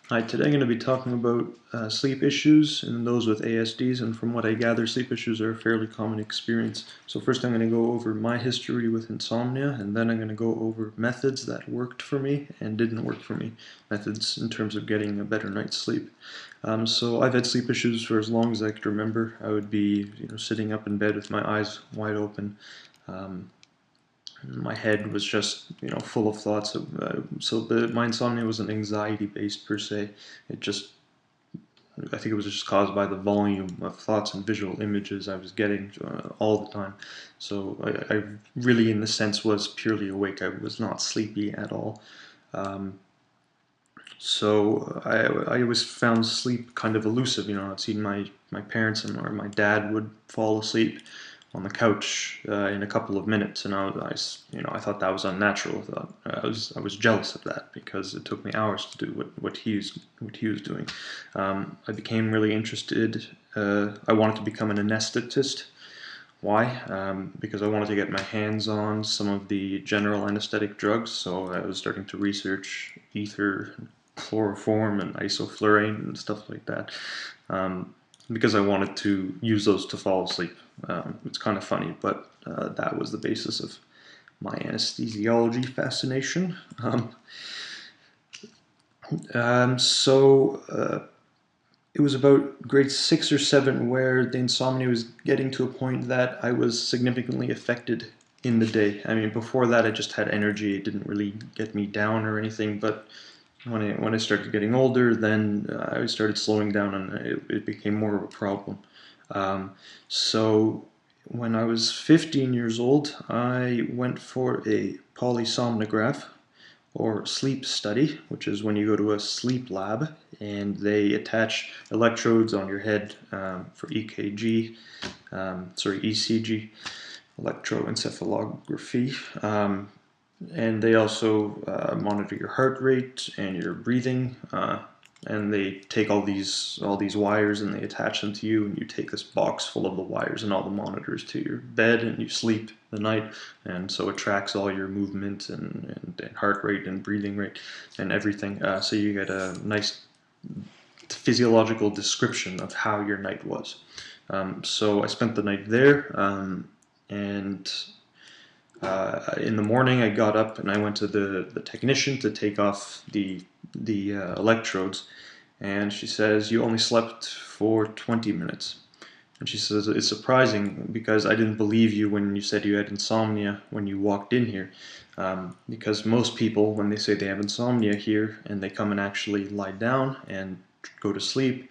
Hi, today I'm going to be talking about sleep issues and those with ASDs, and from what I gather, sleep issues are a fairly common experience. So first I'm going to go over my history with insomnia, and then I'm going to go over methods that worked for me and didn't work for me, methods in terms of getting a better night's sleep. So I've had sleep issues for as long as I could remember. I would be sitting up in bed with my eyes wide open. Um, my head was just full of thoughts my insomnia wasn't anxiety based per se. It just I think it was just caused by the volume of thoughts and visual images I was getting all the time. So I really in the sense was purely awake. I was not sleepy at all. um, so I always found sleep kind of elusive. I'd seen my parents or my dad would fall asleep on the couch in a couple of minutes, and I thought that was unnatural. I was jealous of that because it took me hours to do what he was doing. I became really interested. I wanted to become an anesthetist. Why? Because I wanted to get my hands on some of the general anesthetic drugs, so I was starting to research ether, chloroform, and isoflurane and stuff like that, because I wanted to use those to fall asleep. It's kind of funny, but that was the basis of my anesthesiology fascination. It was about grade 6 or 7 where the insomnia was getting to a point that I was significantly affected in the day. I mean, before that, I just had energy. It didn't really get me down or anything. But when I started getting older, then I started slowing down, and it became more of a problem. Um, so when I was 15 years old, I went for a polysomnograph, or sleep study, which is when you go to a sleep lab and they attach electrodes on your head for ECG, electroencephalography, and they also monitor your heart rate and your breathing. And they take all these wires and they attach them to you, and you take this box full of the wires and all the monitors to your bed, and you sleep the night. And so it tracks all your movement and heart rate and breathing rate and everything. So you get a nice physiological description of how your night was. So I spent the night there, and in the morning, I got up and I went to the technician to take off the electrodes, and she says, "You only slept for 20 minutes." And she says, "It's surprising because I didn't believe you when you said you had insomnia when you walked in here. Because most people, when they say they have insomnia here and they come and actually lie down and go to sleep,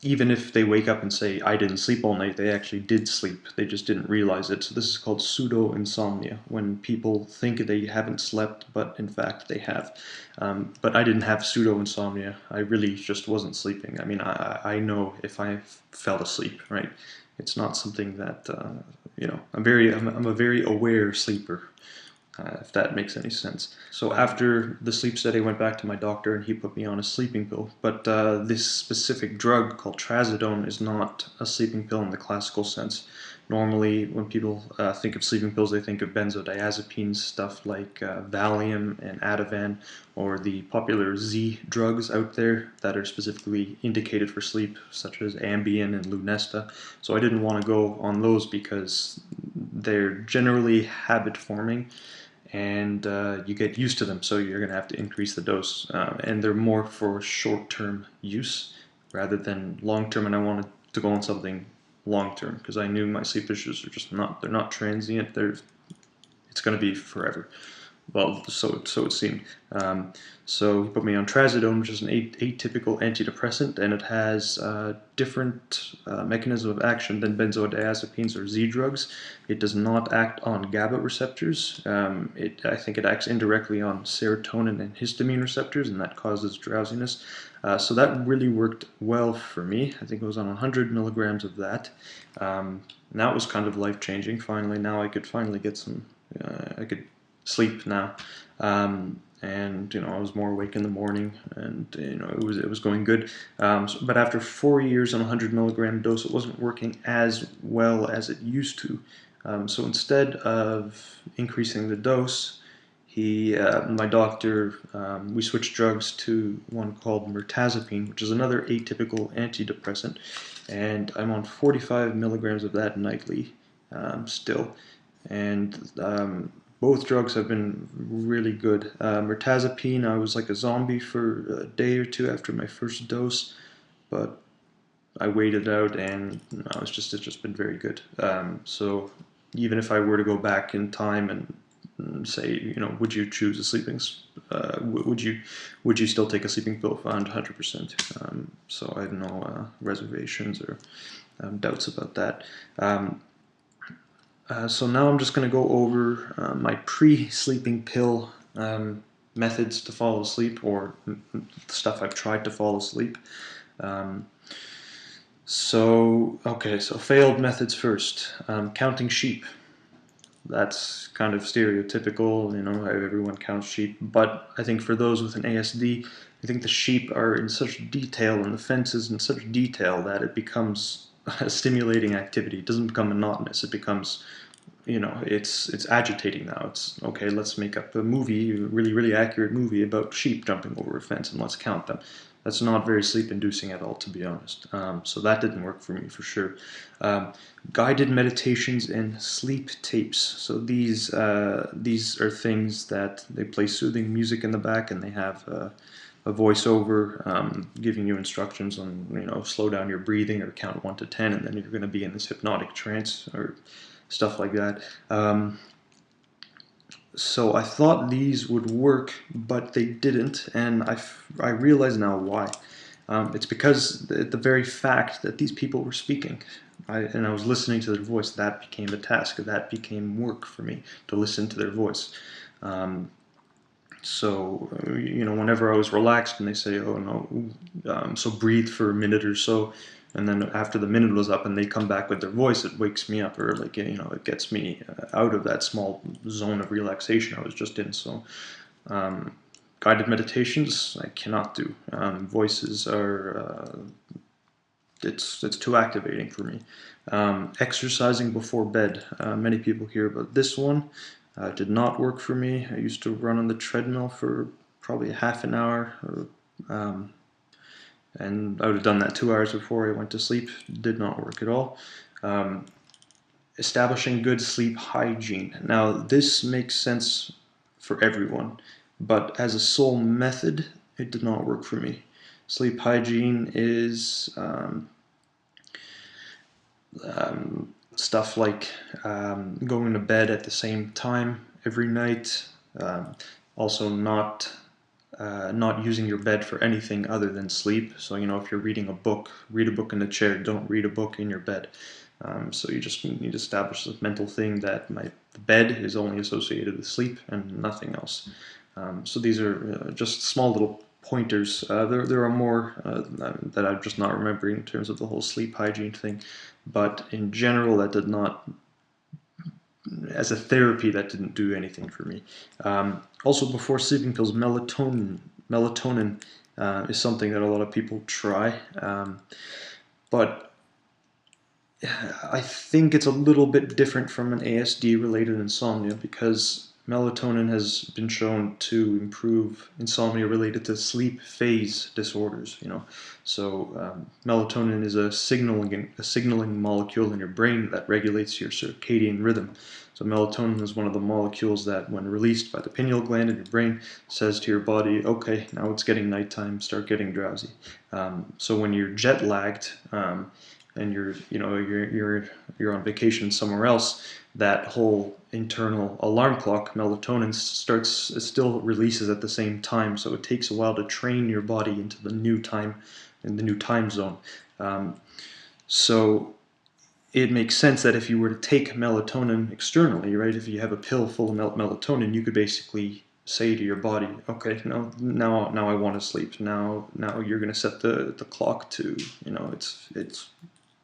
even if they wake up and say, 'I didn't sleep all night,' they actually did sleep. They just didn't realize it. So this is called pseudo-insomnia, when people think they haven't slept, but in fact they have. But I didn't have pseudo-insomnia. I really just wasn't sleeping. I mean, I know if I fell asleep, right? It's not something that, I'm a very aware sleeper. If that makes any sense. So after the sleep study, I went back to my doctor and he put me on a sleeping pill. But this specific drug called trazodone is not a sleeping pill in the classical sense. Normally, when people think of sleeping pills, they think of benzodiazepines, stuff like Valium and Ativan, or the popular Z drugs out there that are specifically indicated for sleep, such as Ambien and Lunesta. So I didn't want to go on those because they're generally habit forming, and you get used to them, so you're going to have to increase the dose, and they're more for short-term use rather than long-term, and I wanted to go on something long-term because I knew my sleep issues are just they're not transient, it's going to be forever. Well, so it seemed. So he put me on trazodone, which is an atypical antidepressant, and it has different mechanism of action than benzodiazepines or Z drugs. It does not act on GABA receptors. I think it acts indirectly on serotonin and histamine receptors, and that causes drowsiness. So that really worked well for me. I think it was on 100 milligrams of that. And that was kind of life-changing. Finally, now I could finally get some. I could sleep now, and I was more awake in the morning, and it was going good. But after 4 years on a 100 milligram dose, it wasn't working as well as it used to. So instead of increasing the dose, my doctor, we switched drugs to one called mirtazapine, which is another atypical antidepressant, and I'm on 45 milligrams of that nightly still, and both drugs have been really good. Mirtazapine, I was like a zombie for a day or two after my first dose, but I waited out, and no, it's just been very good. So even if I were to go back in time and say, would you choose a would you still take a sleeping pill? 100%. So I have no reservations or doubts about that. So now I'm just going to go over my pre-sleeping pill methods to fall asleep, or stuff I've tried to fall asleep. So failed methods first. Counting sheep. That's kind of stereotypical, how everyone counts sheep. But I think for those with an ASD, I think the sheep are in such detail and the fences in such detail that it becomes a stimulating activity. It doesn't become monotonous. It becomes, it's agitating now. It's, okay, let's make up a movie, a really, really accurate movie about sheep jumping over a fence, and let's count them. That's not very sleep-inducing at all, to be honest. So that didn't work for me, for sure. Guided meditations and sleep tapes. So these are things that they play soothing music in the back, and they have a voiceover giving you instructions on, slow down your breathing or count 1 to 10, and then you're going to be in this hypnotic trance or stuff like that. So I thought these would work, but they didn't, and I realize now why. It's because the very fact that these people were speaking, and I was listening to their voice, that became a task, that became work for me, to listen to their voice. So, whenever I was relaxed and they say, oh no, so breathe for a minute or so, and then after the minute was up and they come back with their voice, it wakes me up, or it gets me out of that small zone of relaxation I was just in. So guided meditations I cannot do. Voices are, it's too activating for me. Exercising before bed. Many people hear about this one. Did not work for me. I used to run on the treadmill for probably half an hour, and I would have done that 2 hours before I went to sleep. Did not work at all. Establishing good sleep hygiene. Now, this makes sense for everyone, but as a sole method, it did not work for me. Sleep hygiene is stuff like going to bed at the same time every night. Also, not using your bed for anything other than sleep. So, if you're reading a book, read a book in the chair. Don't read a book in your bed. So you just need to establish this mental thing that the bed is only associated with sleep and nothing else. So these are just small little pointers. There are more that I'm just not remembering in terms of the whole sleep hygiene thing. But in general, that did not, as a therapy, that didn't do anything for me. Also, before sleeping pills, melatonin is something that a lot of people try. But I think it's a little bit different from an ASD-related insomnia, because melatonin has been shown to improve insomnia related to sleep phase disorders. So melatonin is a signaling molecule in your brain that regulates your circadian rhythm. So melatonin is one of the molecules that, when released by the pineal gland in your brain, says to your body, okay, now it's getting nighttime, start getting drowsy. So when you're jet lagged, and you're on vacation somewhere else, that whole internal alarm clock, melatonin, still releases at the same time. So it takes a while to train your body into the new time, in the new time zone. So it makes sense that if you were to take melatonin externally, right, if you have a pill full of melatonin, you could basically say to your body, okay, now I want to sleep. Now you're going to set the clock to, it's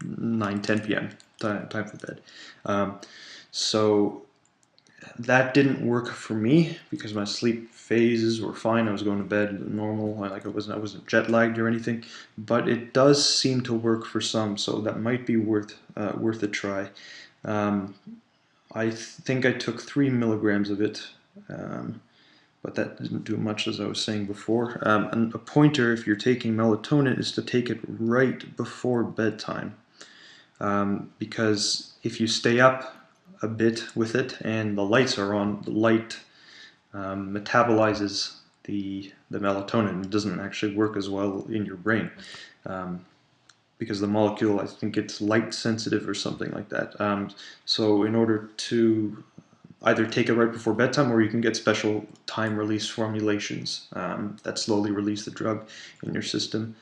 9-10 p.m. time for bed. So that didn't work for me because my sleep phases were fine. I was going to bed normal, I wasn't jet lagged or anything. But it does seem to work for some, so that might be worth a try. I think I took 3 milligrams of it. but that didn't do much, as I was saying before. And a pointer, if you're taking melatonin, is to take it right before bedtime, because if you stay up a bit with it and the lights are on, the light metabolizes the melatonin. It doesn't actually work as well in your brain, because the molecule, I think it's light sensitive or something like that. So in order to either take it right before bedtime, or you can get special time release formulations that slowly release the drug in your system.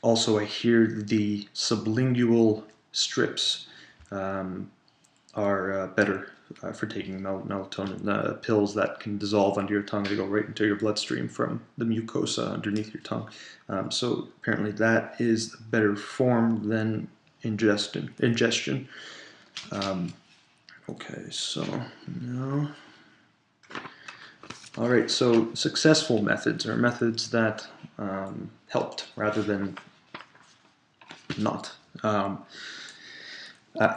Also, I hear the sublingual strips are better for taking melatonin, pills that can dissolve under your tongue. They go right into your bloodstream from the mucosa underneath your tongue. So apparently that is a better form than ingestion. Okay, so now, all right, so successful methods are methods that helped rather than not.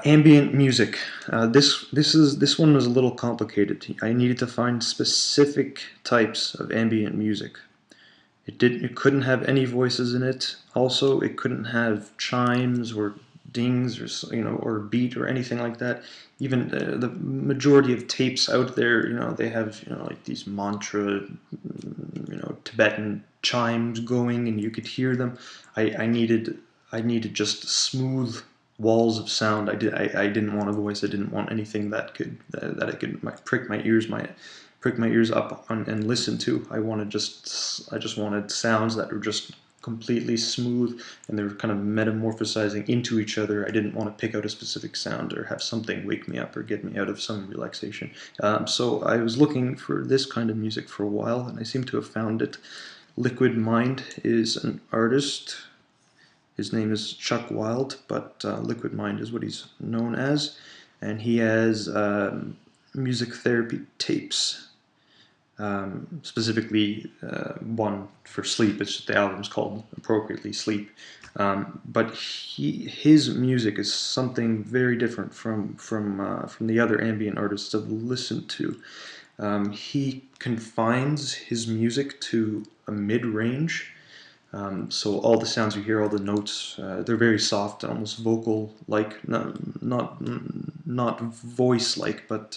Ambient music. This one was a little complicated. I needed to find specific types of ambient music. It couldn't have any voices in it. Also, it couldn't have chimes or dings or or beat or anything like that. Even the majority of tapes out there, they have like these mantra, Tibetan chimes going, and you could hear them. I needed just smooth walls of sound. I didn't want a voice. I didn't want anything that I could prick my ears up and listen to. I just wanted sounds that were just completely smooth, and they were kind of metamorphosizing into each other. I didn't want to pick out a specific sound or have something wake me up or get me out of some relaxation. So I was looking for this kind of music for a while, and I seem to have found it. Liquid Mind is an artist. His name is Chuck Wild, but Liquid Mind is what he's known as. And he has music therapy tapes, specifically one for sleep. The album's called appropriately Sleep. But his music is something very different from the other ambient artists I've listened to. He confines his music to a mid-range. So all the sounds you hear, all the notes, they're very soft, almost vocal-like, not voice-like, but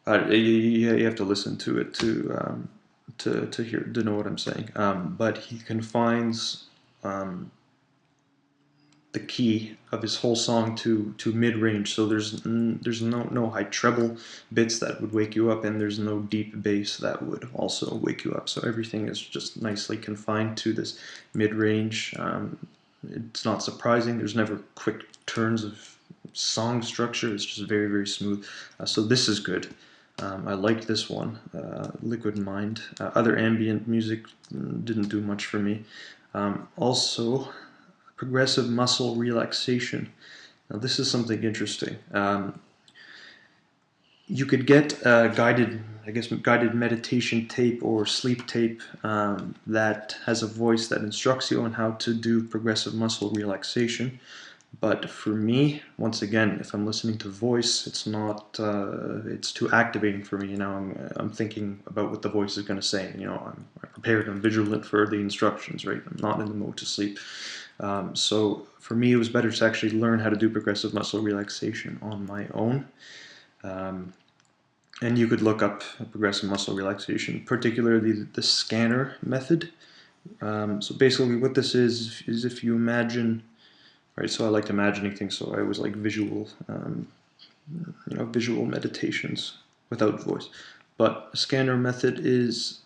you have to listen to it to know what I'm saying. But he confines the key of his whole song to mid-range, so there's no high treble bits that would wake you up, and there's no deep bass that would also wake you up. So everything is just nicely confined to this mid-range. It's not surprising. There's never quick turns of song structure. It's just very, very smooth. So this is good. I liked this one, Liquid Mind. Other ambient music didn't do much for me. Also, progressive muscle relaxation. Now this is something interesting. You could get a guided meditation tape or sleep tape that has a voice that instructs you on how to do progressive muscle relaxation. But for me, once again, if I'm listening to voice, it's not. It's too activating for me. I'm thinking about what the voice is going to say. I'm prepared. I'm vigilant for the instructions. Right. I'm not in the mode to sleep. So for me, it was better to actually learn how to do progressive muscle relaxation on my own. And you could look up progressive muscle relaxation, particularly the scanner method. So basically, what this is if you imagine. Right, so I liked imagining things, so I was like visual meditations without voice. But a scanner method is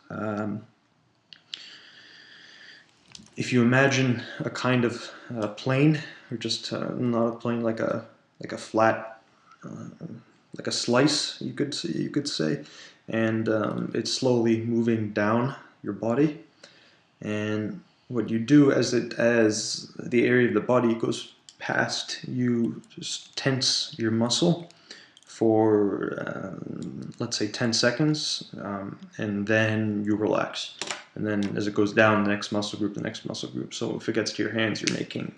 if you imagine a kind of plane, or just not a plane, like a flat, like a slice, you could say, and it's slowly moving down your body. And what you do as the area of the body goes past, you just tense your muscle for let's say 10 seconds, and then you relax. And then as it goes down, the next muscle group. So if it gets to your hands, you're making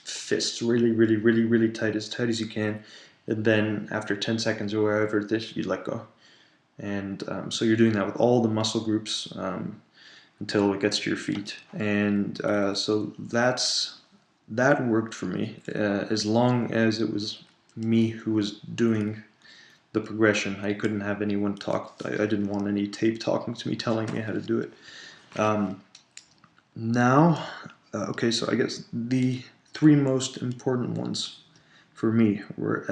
fists really, really, really, really tight as you can. And then after 10 seconds or wherever, you let go. And so you're doing that with all the muscle groups until it gets to your feet. And so that worked for me as long as it was me who was doing the progression. I couldn't have anyone talk. I didn't want any tape talking to me telling me how to do it. Now, okay, so I guess the three most important ones for me were,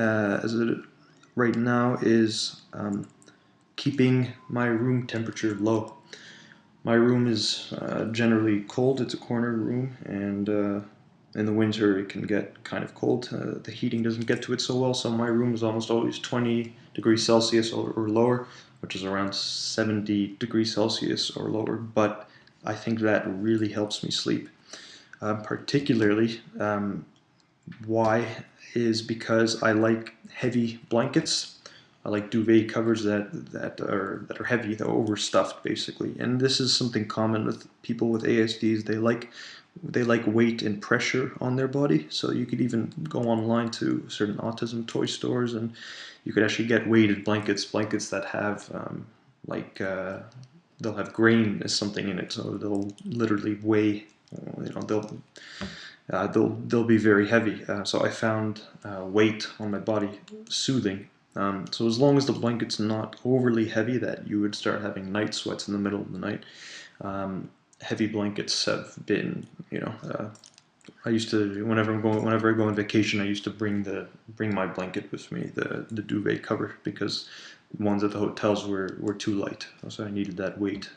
right now, is keeping my room temperature low. My room is generally cold. It's a corner room, and in the winter it can get kind of cold. The heating doesn't get to it so well, so my room is almost always 20 degrees Celsius or lower, which is around 70 degrees Celsius or lower, but I think that really helps me sleep. Particularly, why is because I like heavy blankets. I like duvet covers that are heavy, they're overstuffed basically. And this is something common with people with ASDs. They like weight and pressure on their body. So you could even go online to certain autism toy stores, and you could actually get weighted blankets that have like they'll have grain as something in it, so they'll literally weigh. They'll be very heavy. So I found weight on my body soothing. So as long as the blanket's not overly heavy that you would start having night sweats in the middle of the night, heavy blankets have been, I used to, whenever I go on vacation, I used to bring my blanket with me, the duvet cover, because the ones at the hotels were too light, so I needed that weight.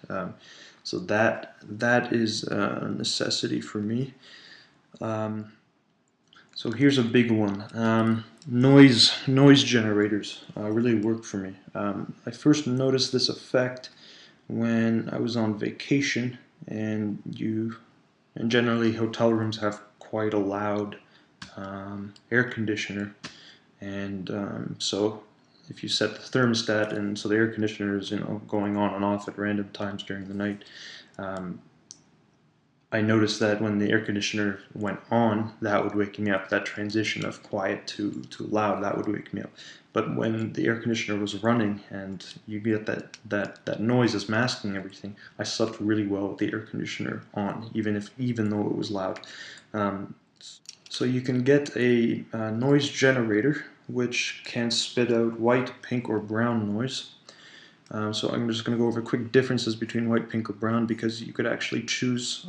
So that is a necessity for me. So here's a big one. Noise generators really work for me. I first noticed this effect when I was on vacation, and generally hotel rooms have quite a loud air conditioner, and so if you set the thermostat, and so the air conditioner is going on and off at random times during the night. I noticed that when the air conditioner went on, that would wake me up. That transition of quiet to loud, that would wake me up. But when the air conditioner was running and you get that noise is masking everything, I slept really well with the air conditioner on, even though it was loud. So you can get a noise generator which can spit out white, pink, or brown noise. So I'm just going to go over quick differences between white, pink, or brown, because you could actually choose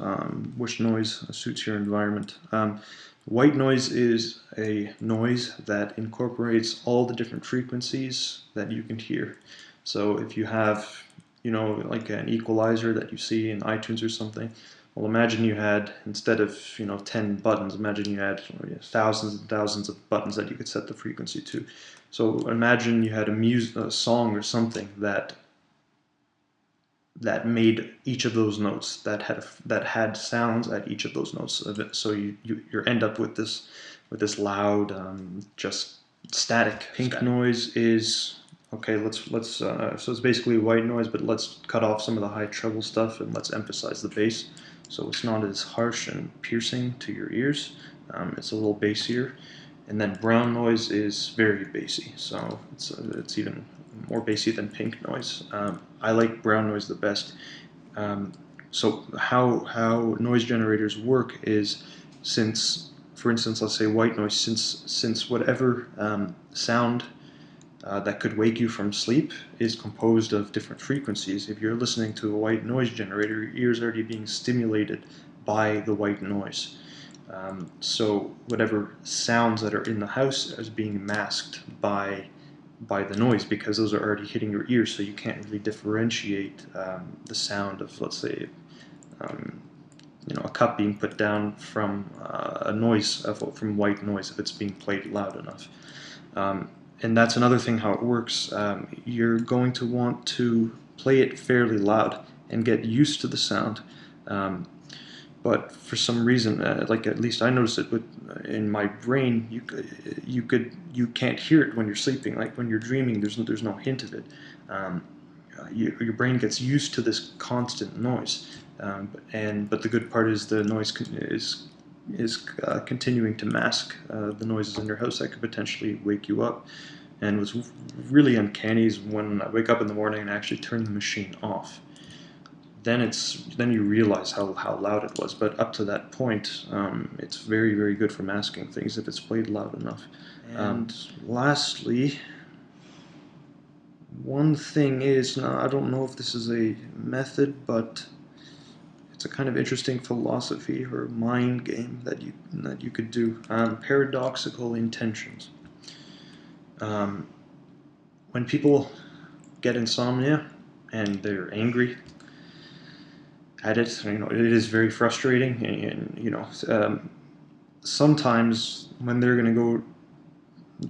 which noise suits your environment. White noise is a noise that incorporates all the different frequencies that you can hear. So if you have, like an equalizer that you see in iTunes or something, well, imagine you had, instead of 10 buttons, imagine you had thousands and thousands of buttons that you could set the frequency to. So imagine you had a song or something that made each of those notes, that had sounds at each of those notes of it. So you end up with this loud, just static. Pink noise is okay. So it's basically white noise, but let's cut off some of the high treble stuff and let's emphasize the bass. So it's not as harsh and piercing to your ears. It's a little bassier. And then brown noise is very bassy, so it's even more bassy than pink noise. I like brown noise the best. So how noise generators work is, since, for instance, let's say white noise, since whatever sound that could wake you from sleep is composed of different frequencies. If you're listening to a white noise generator, your ears are already being stimulated by the white noise. So whatever sounds that are in the house is being masked by the noise, because those are already hitting your ears, so you can't really differentiate the sound of, let's say, a cup being put down from a noise from white noise if it's being played loud enough. And that's another thing how it works. You're going to want to play it fairly loud and get used to the sound. But for some reason, like at least I noticed it in my brain, you can't hear it when you're sleeping. Like when you're dreaming, there's no hint of it. Your brain gets used to this constant noise, but the good part is the noise is continuing to mask the noises in your house that could potentially wake you up. And what's really uncanny is when I wake up in the morning and actually turn the machine off. Then you realize how loud it was. But up to that point, it's very, very good for masking things if it's played loud enough. And lastly, one thing is, now I don't know if this is a method, but it's a kind of interesting philosophy or mind game that you could do. Paradoxical intentions. When people get insomnia and they're angry at it, it is very frustrating, and sometimes when they're going to go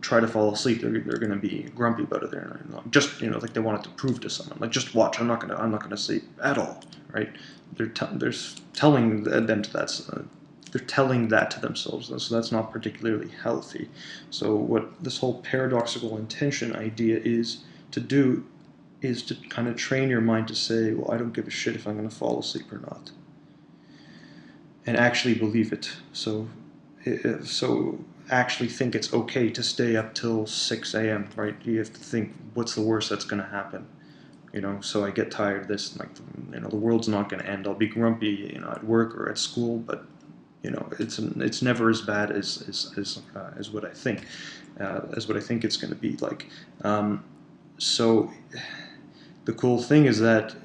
try to fall asleep, they're going to be grumpy about it. They're just like they want it to prove to someone, like, just watch, I'm not going to sleep at all, right? They're telling them to that. They're telling that to themselves, so that's not particularly healthy. So what this whole paradoxical intention idea is to do is to kind of train your mind to say, well, I don't give a shit if I'm going to fall asleep or not, and actually believe it. So actually think it's okay to stay up till 6 a.m., right? You have to think, what's the worst that's going to happen? So I get tired of this, like, the world's not going to end. I'll be grumpy, at work or at school, but it's never as bad as what I think, it's going to be like. So the cool thing is that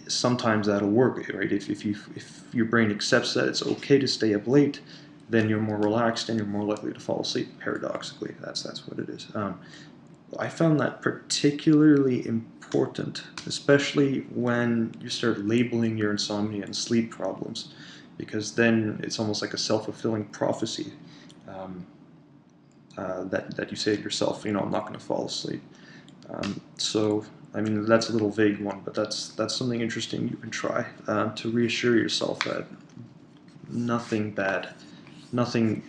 sometimes that'll work, right? If your brain accepts that it's okay to stay up late, then you're more relaxed and you're more likely to fall asleep. Paradoxically, that's what it is. I found that particularly important, especially when you start labeling your insomnia and sleep problems, because then it's almost like a self-fulfilling prophecy, that you say to yourself, I'm not going to fall asleep. So, I mean, that's a little vague one, but that's something interesting you can try, to reassure yourself that nothing bad, nothing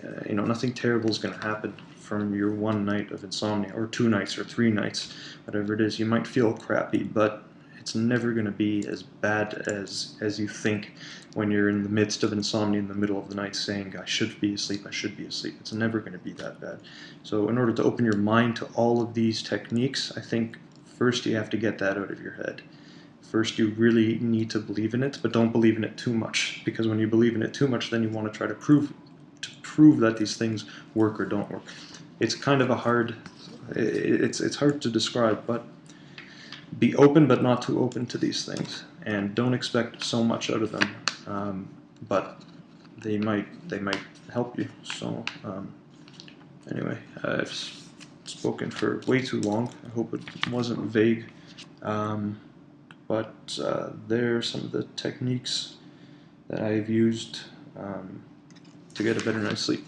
terrible is going to happen from your one night of insomnia, or 2 nights, or 3 nights, whatever it is. You might feel crappy, but it's never going to be as bad as you think when you're in the midst of insomnia in the middle of the night saying, I should be asleep, I should be asleep. It's never going to be that bad. So in order to open your mind to all of these techniques, I think first you have to get that out of your head. First, you really need to believe in it, but don't believe in it too much, because when you believe in it too much, then you want to try to prove that these things work or don't work. It's kind of it's hard to describe, but be open but not too open to these things, and don't expect so much out of them, but they might help you. So anyway, I've spoken for way too long. I hope it wasn't vague, but there are some of the techniques that I've used to get a better night's sleep.